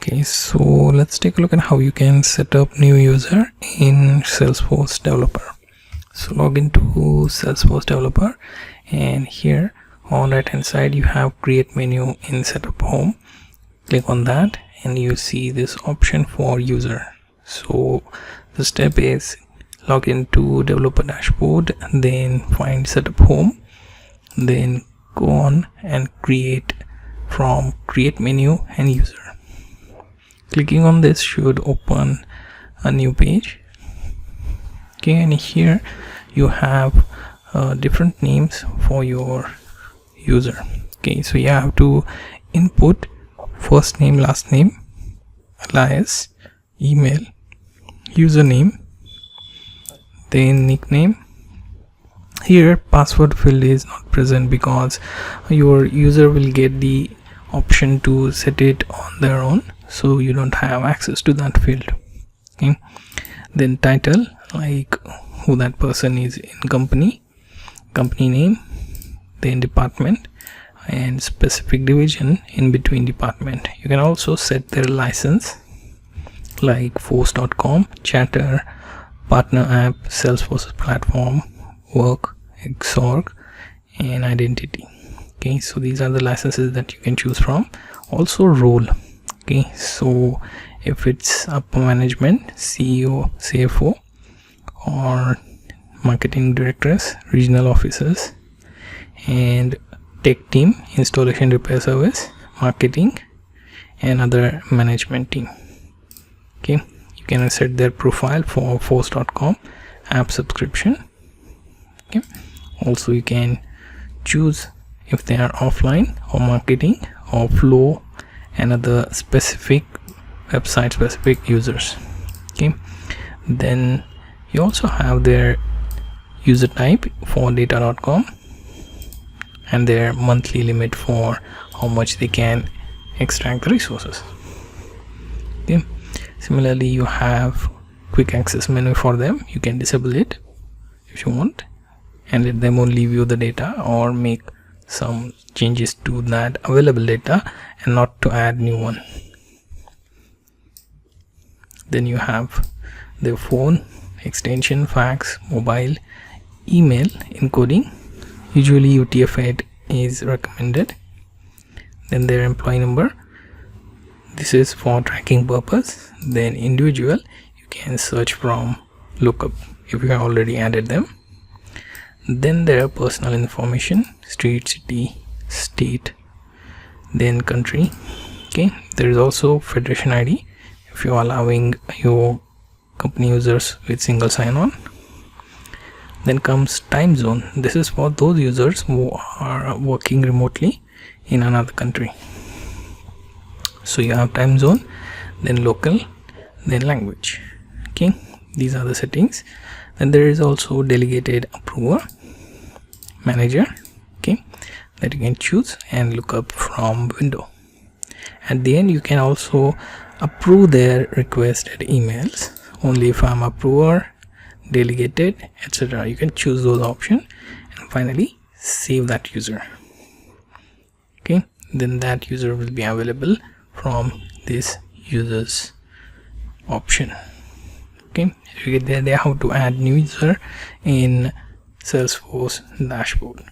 Okay, so let's take a look at how you can set up new user in Salesforce Developer. So log into Salesforce Developer, and here on right hand side you have create menu in setup home. Click on that and you see this option for user. So the step is log into developer dashboard, then find setup home, then go on and create from create menu and user. Clicking on this should open a new page. Okay, and here you have different names for your user. Okay, so you have to input first name, last name, alias, email, username, then nickname. Here password field is not present because your user will get the option to set it on their own, so you don't have access to that field. Okay, then title, like who that person is in company name, then department, and specific division in between department. You can also set their license like force.com, chatter, partner app, Salesforce platform, work, xorg, and identity. Okay, so these are the licenses that you can choose from. Also role. Okay, so if it's upper management, CEO, CFO, or marketing directors, regional officers, and tech team, installation, repair service, marketing, and other management team. Okay, you can set their profile for force.com app subscription. Okay, also you can choose if they are offline or marketing or flow and other specific website specific users. Okay, then you also have their user type for data.com and their monthly limit for how much they can extract the resources. Okay, similarly you have quick access menu for them. You can disable it if you want and let them only view the data or make some changes to that available data and not to add new one. Then you have their phone, extension, fax, mobile, email encoding. Usually UTF-8 is recommended. Then their employee number, this is for tracking purpose. Then individual, you can search from lookup if you have already added them. Then their personal information, street, city, state, then country. Okay, there is also federation ID if you are allowing your company users with single sign-on. Then comes time zone. This is for those users who are working remotely in another country. So you have time zone, then local, then language. Okay, these are the settings. Then there is also delegated approver manager, okay, that you can choose and look up from window. At the end you can also approve their requested emails. Only if I'm approver, delegated, etc. You can choose those options and finally save that user. Okay, then that user will be available from this users option. Okay, you get the idea how to add new user in Salesforce dashboard.